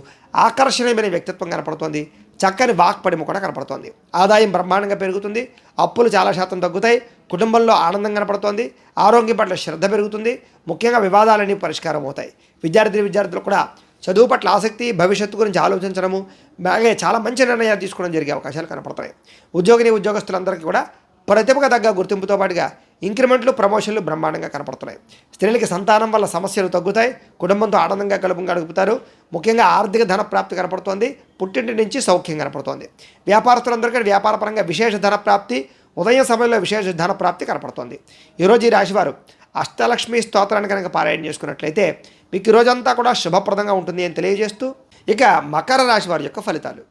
ఆకర్షణీయమైన వ్యక్తిత్వం కనపడుతోంది. చక్కని వాక్పడిమ కూడా కనపడుతోంది. ఆదాయం బ్రహ్మాండంగా పెరుగుతుంది. అప్పులు చాలా శాతం తగ్గుతాయి. కుటుంబంలో ఆనందం కనపడుతోంది. ఆరోగ్యం పట్ల శ్రద్ధ పెరుగుతుంది. ముఖ్యంగా వివాదాలన్నీ పరిష్కారం అవుతాయి. విద్యార్థులు కూడా చదువు పట్ల ఆసక్తి, భవిష్యత్తు గురించి ఆలోచించడము, అలాగే చాలా మంచి నిర్ణయాలు తీసుకోవడం జరిగే అవకాశాలు కనపడతాయి. ఉద్యోగస్తులందరికీ కూడా ప్రతిభకు తగ్గ గుర్తింపుతో పాటుగా ఇంక్రిమెంట్లు, ప్రమోషన్లు బ్రహ్మాండంగా కనపడుతున్నాయి. స్త్రీలకి సంతానం వల్ల సమస్యలు తగ్గుతాయి. కుటుంబంతో ఆనందంగా గడుపుతారు. ముఖ్యంగా ఆర్థిక ధన ప్రాప్తి కనపడుతోంది. పుట్టింటి నుంచి సౌఖ్యం కనపడుతోంది. వ్యాపారస్తులందరికీ వ్యాపారపరంగా విశేష ధన ప్రాప్తి, ఉదయం సమయంలో విశేష ధన ప్రాప్తి కనపడుతోంది. ఈరోజు ఈ రాశివారు అష్టలక్ష్మి స్తోత్రాన్ని కనుక పారాయణ చేసుకున్నట్లయితే మీకు ఈ రోజంతా కూడా శుభప్రదంగా ఉంటుంది అని తెలియజేస్తూ ఇక మకర రాశి వారి యొక్క ఫలితాలు.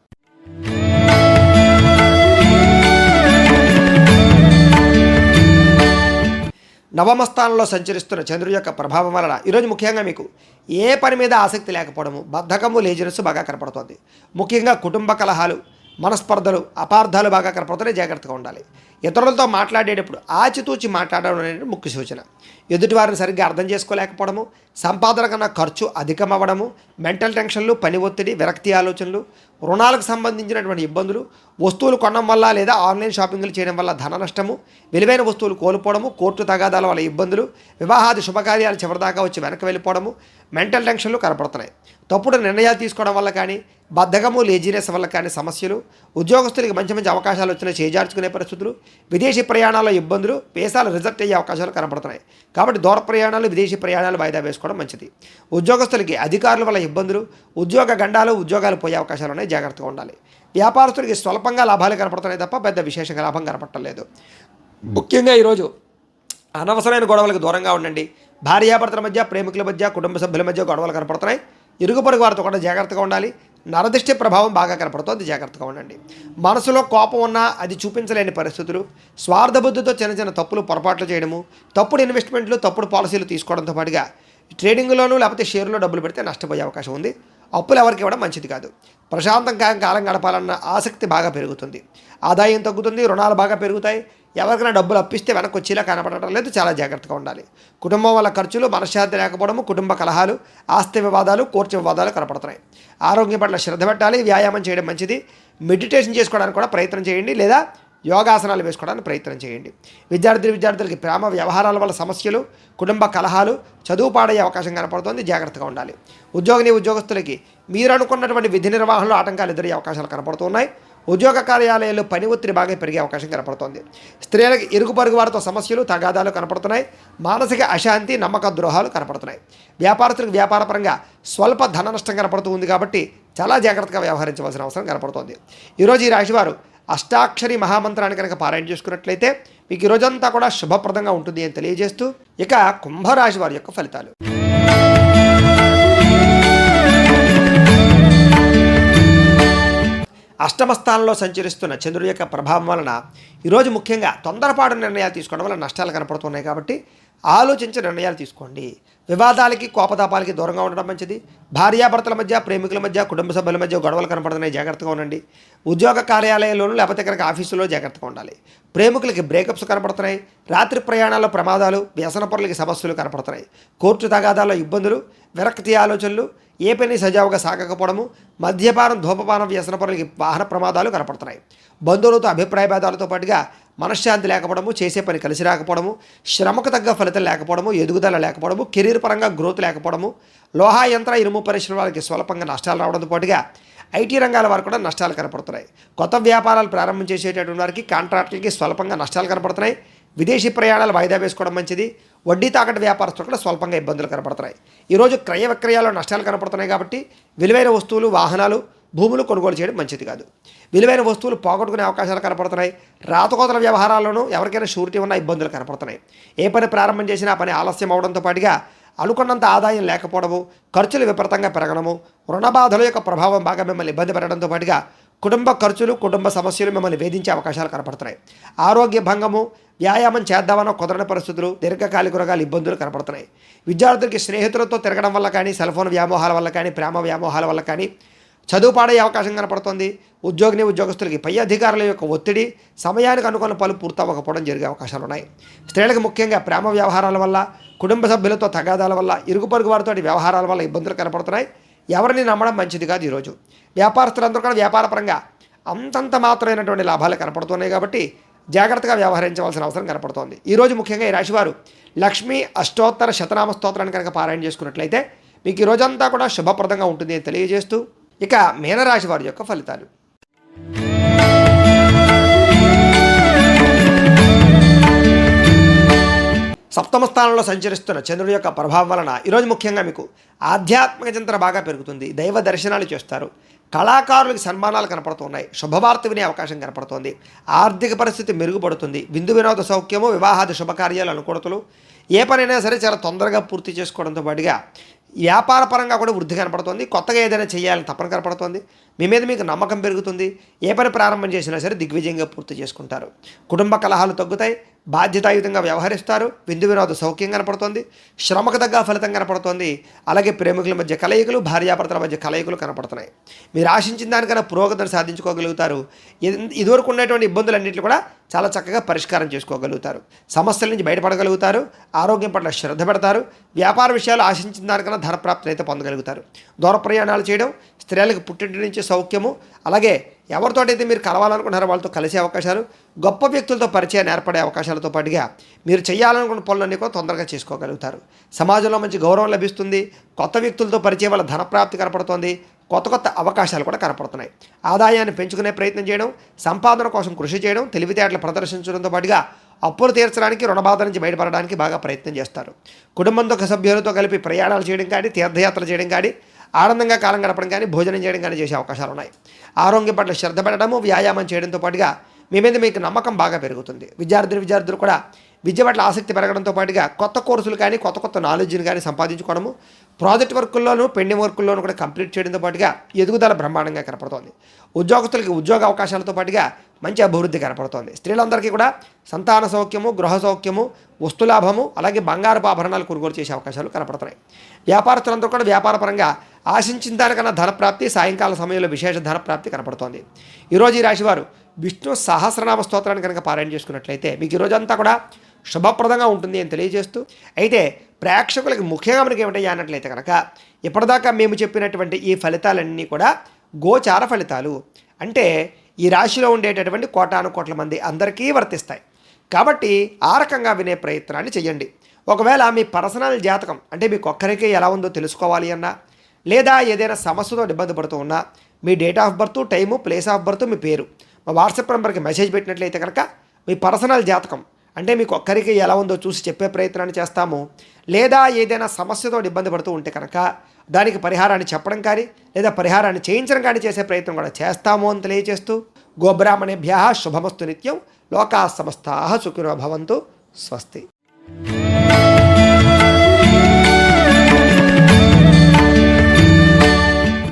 నవమ స్థానంలో సంచరిస్తున్న చంద్రుడి యొక్క ప్రభావం వలన ఈరోజు ముఖ్యంగా మీకు ఏ పని మీద ఆసక్తి లేకపోవడము, బద్ధకము, లేజినెస్ బాగా కనపడుతుంది. ముఖ్యంగా కుటుంబ కలహాలు, మనస్పర్ధలు, అపార్థాలు బాగా కనపడుతున్నాయి. జాగ్రత్తగా ఉండాలి. ఇతరులతో మాట్లాడేటప్పుడు ఆచితూచి మాట్లాడడం అనేది ముఖ్య సూచన. ఎదుటివారిని సరిగ్గా అర్థం చేసుకోలేకపోవడము, సంపాదన కన్నా ఖర్చు అధికమవ్వడము, మెంటల్ టెన్షన్లు, పని ఒత్తిడి, విరక్తి ఆలోచనలు, రుణాలకు సంబంధించినటువంటి ఇబ్బందులు, వస్తువులు కొనడం వల్ల లేదా ఆన్లైన్ షాపింగ్లు చేయడం వల్ల ధన నష్టము, విలువైన వస్తువులు కోల్పోవడము, కోర్టు తగాదాల వల్ల ఇబ్బందులు, వివాహాది శుభకార్యాలు చివరిదాకా వచ్చి వెనక్కి వెళ్ళిపోవడము, మెంటల్ టెన్షన్లు కనపడుతున్నాయి. తప్పుడు నిర్ణయాలు తీసుకోవడం వల్ల కానీ, బద్ధకము, లేజీనెస్ వల్ల కానీ సమస్యలు, ఉద్యోగస్తులకి మంచి మంచి అవకాశాలు వచ్చినా చేజార్చుకునే పరిస్థితులు, విదేశీ ప్రయాణాల్లో ఇబ్బందులు, వీసాలు రిజెక్ట్ అయ్యే అవకాశాలు కనపడుతున్నాయి. కాబట్టి దూర ప్రయాణాలు, విదేశీ ప్రయాణాలు వాయిదా వేసుకోవడం మంచిది. ఉద్యోగస్తులకి అధికారుల వల్ల ఇబ్బందులు, ఉద్యోగ గండాలు, ఉద్యోగాలు పోయే అవకాశాలు ఉన్నాయి, జాగ్రత్తగా ఉండాలి. వ్యాపారస్తులకి స్వల్పంగా లాభాలు కనపడుతున్నాయి తప్ప పెద్ద విశేషంగా లాభం కనపడటం లేదు. ముఖ్యంగా ఈరోజు అనవసరమైన గొడవలకు దూరంగా ఉండండి. భార్యాభర్తల మధ్య, ప్రేమికుల మధ్య, కుటుంబ సభ్యుల మధ్య గొడవలు కనపడుతున్నాయి. ఇరుగు పొరుగు వారితో కూడా జాగ్రత్తగా ఉండాలి. నరదిష్టి ప్రభావం బాగా కనపడుతుంది, జాగ్రత్తగా ఉండండి. మనసులో కోపం ఉన్నా అది చూపించలేని పరిస్థితులు, స్వార్థబుద్ధితో చిన్న చిన్న తప్పులు, పొరపాట్లు చేయడము, తప్పుడు ఇన్వెస్ట్మెంట్లు, తప్పుడు పాలసీలు తీసుకోవడంతో పాటుగా ట్రేడింగ్లోనూ లేకపోతే షేర్లో డబ్బులు పెడితే నష్టపోయే అవకాశం ఉంది. అప్పులు ఎవరికి ఇవ్వడం మంచిది కాదు. ప్రశాంతంగా కాలం గడపాలన్న ఆసక్తి బాగా పెరుగుతుంది. ఆదాయం తగ్గుతుంది, రుణాలు బాగా పెరుగుతాయి. ఎవరికైనా డబ్బులు అప్పిస్తే వెనక్కి వచ్చేలా కనపడటం లేదు, చాలా జాగ్రత్తగా ఉండాలి. కుటుంబం వల్ల ఖర్చులు, మనశ్శాంతి లేకపోవడము, కుటుంబ కలహాలు, ఆస్తి వివాదాలు, కోర్టు వివాదాలు కనపడుతున్నాయి. ఆరోగ్యం పట్ల శ్రద్ధ పెట్టాలి, వ్యాయామం చేయడం మంచిది. మెడిటేషన్ చేసుకోవడానికి కూడా ప్రయత్నం చేయండి, లేదా యోగాసనాలు వేసుకోవడానికి ప్రయత్నం చేయండి. విద్యార్థులకి ప్రేమ వ్యవహారాల వల్ల సమస్యలు, కుటుంబ కలహాలు, చదువు పాడయ్యే అవకాశం కనపడుతుంది, జాగ్రత్తగా ఉండాలి. ఉద్యోగస్తులకి మీరు అనుకున్నటువంటి విధి నిర్వహణలో ఆటంకాలు ఎదురయ్యే అవకాశాలు కనపడుతున్నాయి. ఉద్యోగ కార్యాలయాల్లో పని ఒత్తిడి బాగా పెరిగే అవకాశం కనపడుతోంది. స్త్రీలకు ఇరుగు పొరుగు వారితో సమస్యలు, తగాదాలు కనపడుతున్నాయి. మానసిక అశాంతి, నమ్మక ద్రోహాలు కనపడుతున్నాయి. వ్యాపారస్తులకు వ్యాపారపరంగా స్వల్ప ధన నష్టం కనపడుతూ ఉంది కాబట్టి చాలా జాగ్రత్తగా వ్యవహరించవలసిన అవసరం కనపడుతోంది. ఈరోజు ఈ రాశివారు అష్టాక్షరి మహామంత్రాన్ని కనుక పారాయణ చేసుకున్నట్లయితే మీకు ఈ రోజంతా కూడా శుభప్రదంగా ఉంటుంది అని తెలియజేస్తూ, ఇక కుంభరాశి వారి యొక్క ఫలితాలు. అష్టమ స్థానంలో సంచరిస్తున్న చంద్రుడి యొక్క ప్రభావం వలన ఈరోజు ముఖ్యంగా తొందరపాటు నిర్ణయాలు తీసుకోవడం వల్ల నష్టాలు కనపడుతున్నాయి. కాబట్టి ఆలోచించి నిర్ణయాలు తీసుకోండి. వివాదాలకి, కోపతాపాలకి దూరంగా ఉండడం మంచిది. భార్యాభర్తల మధ్య, ప్రేమికుల మధ్య, కుటుంబ సభ్యుల మధ్య గొడవలు కనపడుతున్నాయి, జాగ్రత్తగా ఉండండి. ఉద్యోగ కార్యాలయంలోనూ లేకపోతే కనుక ఆఫీసులో జాగ్రత్తగా ఉండాలి. ప్రేమికులకి బ్రేకప్స్ కనపడుతున్నాయి. రాత్రి ప్రయాణాల్లో ప్రమాదాలు, వ్యసన పరులకి సమస్యలు కనపడుతున్నాయి. కోర్టు తగాదాల్లో ఇబ్బందులు, విరక్తి ఆలోచనలు, ఏ పని సజావుగా సాగకపోవడము, మద్యపానం, ధూమపానం, వ్యసన పరులకి వాహన ప్రమాదాలు కనపడుతున్నాయి. బంధువులతో అభిప్రాయ భేదాలతో పాటుగా మనశ్శాంతి లేకపోవడము, చేసే పని కలిసి రాకపోవడము, శ్రమకు తగ్గ ఫలితం లేకపోవడము, ఎదుగుదల లేకపోవడము, కెరీర్ పరంగా గ్రోత్ లేకపోవడము, లోహా యంత్ర, ఇనుము పరిశ్రమ వాళ్ళకి స్వల్పంగా నష్టాలు రావడంతో పాటుగా ఐటీ రంగాల వారు కూడా నష్టాలు కనపడుతున్నాయి. కొత్త వ్యాపారాలు ప్రారంభం చేసేటటువంటి వారికి, కాంట్రాక్టులకి స్వల్పంగా నష్టాలు కనపడుతున్నాయి. విదేశీ ప్రయాణాలు వాయిదా వేసుకోవడం మంచిది. వడ్డీ తాకట్టు వ్యాపారస్తులు కూడా స్వల్పంగా ఇబ్బందులు కనపడుతున్నాయి. ఈరోజు క్రయ విక్రయాల్లో నష్టాలు కనపడుతున్నాయి కాబట్టి విలువైన వస్తువులు, వాహనాలు, భూములు కొనుగోలు చేయడం మంచిది కాదు. విలువైన వస్తువులు పోగొట్టుకునే అవకాశాలు కనపడుతున్నాయి. రాతకోతల వ్యవహారాల్లోనూ ఎవరికైనా షూరిటీ ఉన్న ఇబ్బందులు కనపడుతున్నాయి. ఏ పని ప్రారంభం చేసినా ఆ పని ఆలస్యం అవడంతో పాటుగా అనుకున్నంత ఆదాయం లేకపోవడము, ఖర్చులు విపరీతంగా పెరగడము, రుణ బాధల యొక్క ప్రభావం బాగా మిమ్మల్ని ఇబ్బంది పెట్టడంతో పాటుగా కుటుంబ ఖర్చులు, కుటుంబ సమస్యలు మిమ్మల్ని వేధించే అవకాశాలు కనపడుతున్నాయి. ఆరోగ్య భంగము, వ్యాయామం చేద్దామన్న కుదరని పరిస్థితులు, దీర్ఘకాలిక రోగాలు, ఇబ్బందులు కనపడుతున్నాయి. విద్యార్థులకి స్నేహితులతో తిరగడం వల్ల కానీ, సెల్ ఫోన్ వ్యామోహాల వల్ల కానీ, ప్రేమ వ్యామోహాల వల్ల కానీ చదువు పాడే అవకాశం కనపడుతుంది. ఉద్యోగస్తులకి పై అధికారుల యొక్క ఒత్తిడి, సమయానికి అనుకున్న పనులు పూర్తవ్వకపోవడం జరిగే అవకాశాలు ఉన్నాయి. స్త్రీలకు ముఖ్యంగా ప్రేమ వ్యవహారాల వల్ల, కుటుంబ సభ్యులతో తగాదాల వల్ల, ఇరుగు పొరుగు వారితో వ్యవహారాల వల్ల ఇబ్బందులు కనపడుతున్నాయి. ఎవరిని నమ్మడం మంచిది కాదు. ఈరోజు వ్యాపారస్తులందరూ కూడా వ్యాపారపరంగా అంతంత మాత్రమైనటువంటి లాభాలు కనపడుతున్నాయి కాబట్టి జాగ్రత్తగా వ్యవహరించవలసిన అవసరం కనపడుతోంది. ఈరోజు ముఖ్యంగా ఈ రాశివారు లక్ష్మీ అష్టోత్తర శతనామ స్తోత్రాన్ని కనుక పారాయణ చేసుకున్నట్లయితే మీకు ఈ రోజంతా కూడా శుభప్రదంగా ఉంటుంది అని తెలియజేస్తూ, ఇక మీనరాశి వారి యొక్క ఫలితాలు. సప్తమ స్థానంలో సంచరిస్తున్న చంద్రుడి యొక్క ప్రభావం వలన ఈరోజు ముఖ్యంగా మీకు ఆధ్యాత్మిక చింతన బాగా పెరుగుతుంది. దైవ దర్శనాలు చేస్తారు. కళాకారులకు సన్మానాలు కనపడుతున్నాయి. శుభవార్త వినే అవకాశం కనపడుతోంది. ఆర్థిక పరిస్థితి మెరుగుపడుతుంది. విందు వినోద సౌఖ్యము, వివాహాది శుభకార్యాలు, అనుకూలతలు, ఏ పనైనా సరే చాలా తొందరగా పూర్తి చేసుకోవడంతో పాటుగా వ్యాపార పరంగా కూడా వృద్ధి కనపడుతుంది. కొత్తగా ఏదైనా చేయాలని తపన కనపడుతుంది. మీ మీద మీకు నమ్మకం పెరుగుతుంది. ఏ పని ప్రారంభం చేసినా సరే దిగ్విజయంగా పూర్తి చేసుకుంటారు. కుటుంబ కలహాలు తగ్గుతాయి. బాధ్యతాయుతంగా వ్యవహరిస్తారు. విందు వినోద సౌఖ్యం కనపడుతోంది. శ్రమకు తగ్గ ఫలితం కనపడుతోంది. అలాగే ప్రేమికుల మధ్య కలయికలు, భార్యాభర్తల మధ్య కలయికలు కనపడుతున్నాయి. మీరు ఆశించిన దానికన్నా పురోగతిని సాధించుకోగలుగుతారు. ఇదివరకు ఉన్నటువంటి ఇబ్బందులన్నింటినీ కూడా చాలా చక్కగా పరిష్కారం చేసుకోగలుగుతారు. సమస్యల నుంచి బయటపడగలుగుతారు. ఆరోగ్యం పట్ల శ్రద్ధ పెడతారు. వ్యాపార విషయాలు ఆశించిన దానికన్నా ధనప్రాప్తిని అయితే పొందగలుగుతారు. దూర ప్రయాణాలు చేయడం, స్త్రీలకు పుట్టింటి నుంచి సౌఖ్యము, అలాగే ఎవరితోటైతే మీరు కలవాలనుకుంటున్నారో వాళ్ళతో కలిసే అవకాశాలు, గొప్ప వ్యక్తులతో పరిచయాన్ని ఏర్పడే అవకాశాలతో పాటుగా మీరు చేయాలనుకున్న పనులన్నీ కూడా తొందరగా చేసుకోగలుగుతారు. సమాజంలో మంచి గౌరవం లభిస్తుంది. కొత్త వ్యక్తులతో పరిచయం వల్ల ధనప్రాప్తి కనపడుతోంది. కొత్త కొత్త అవకాశాలు కూడా కనపడుతున్నాయి. ఆదాయాన్ని పెంచుకునే ప్రయత్నం చేయడం, సంపాదన కోసం కృషి చేయడం, తెలివితేటలు ప్రదర్శించడంతో పాటుగా అప్పులు తీర్చడానికి, రుణబాధ నుంచి బయటపడడానికి బాగా ప్రయత్నం చేస్తారు. కుటుంబంతో సభ్యులతో కలిపి ప్రయాణాలు చేయడం కానీ, తీర్థయాత్రలు చేయడం కానీ, ఆనందంగా కాలం గడపడం కానీ, భోజనం చేయడం కానీ చేసే అవకాశాలు ఉన్నాయి. ఆరోగ్యం పట్ల శ్రద్ధ పెట్టడము, వ్యాయామం చేయడంతో పాటుగా మీ మీద మీకు నమ్మకం బాగా పెరుగుతుంది. విద్యార్థులు కూడా విద్య పట్ల ఆసక్తి పెరగడంతో పాటుగా కొత్త కోర్సులు కానీ, కొత్త కొత్త నాలెడ్జ్ని కానీ సంపాదించుకోవడము, ప్రాజెక్ట్ వర్కుల్లోనూ, పెండింగ్ వర్కుల్లోనూ కూడా కంప్లీట్ చేయడంతో పాటుగా ఎదుగుదల బ్రహ్మాండంగా కనపడుతోంది. ఉద్యోగస్తులకి ఉద్యోగ అవకాశాలతో పాటుగా మంచి అభివృద్ధి కనపడుతోంది. స్త్రీలందరికీ కూడా సంతాన సౌఖ్యము, గృహ సౌఖ్యము, వస్తులాభము, అలాగే బంగారపు ఆభరణాలు కొనుగోలు చేసే అవకాశాలు కనపడుతున్నాయి. వ్యాపారస్తులందరూ కూడా వ్యాపారపరంగా ఆశించిన దానికన్నా ధనప్రాప్తి, సాయంకాల సమయంలో విశేష ధనప్రాప్తి కనపడుతోంది. ఈరోజు ఈ రాశివారు విష్ణు సహస్రనామ స్తోత్రాన్ని కనుక పారాయణ చేసుకున్నట్లయితే మీకు ఈరోజంతా కూడా శుభప్రదంగా ఉంటుంది అని తెలియజేస్తూ, అయితే ప్రేక్షకులకి ముఖ్యంగా మనకి ఏమిటయ్యా అన్నట్లయితే కనుక ఇప్పటిదాకా మేము చెప్పినటువంటి ఈ ఫలితాలన్నీ కూడా గోచార ఫలితాలు. అంటే ఈ రాశిలో ఉండేటటువంటి కోటాను కోట్ల మంది అందరికీ వర్తిస్తాయి. కాబట్టి ఆ రకంగా వినే ప్రయత్నాన్ని చేయండి. ఒకవేళ మీ పర్సనల్ జాతకం అంటే మీకు ఒక్కరికే ఎలా ఉందో తెలుసుకోవాలి అన్నా, లేదా ఏదైనా సమస్యతో ఇబ్బంది పడుతూ ఉన్నా, మీ date of birth, time, place of birth, మీ పేరు మా వాట్సాప్ నెంబర్కి మెసేజ్ పెట్టినట్లయితే కనుక మీ పర్సనల్ జాతకం అంటే మీకు ఒక్కరికి ఎలా ఉందో చూసి చెప్పే ప్రయత్నాన్ని చేస్తాము. లేదా ఏదైనా సమస్యతో ఇబ్బంది పడుతూ ఉంటే కనుక దానికి పరిహారాన్ని చెప్పడం కానీ, లేదా పరిహారాన్ని చేయించడం కానీ చేసే ప్రయత్నం కూడా చేస్తాము అని తెలియజేస్తూ, గోబ్రాహ్మణేభ్యః శుభమస్తు నిత్యం. లోకాః సమస్తాః సుఖినో భవంతు. స్వస్తి.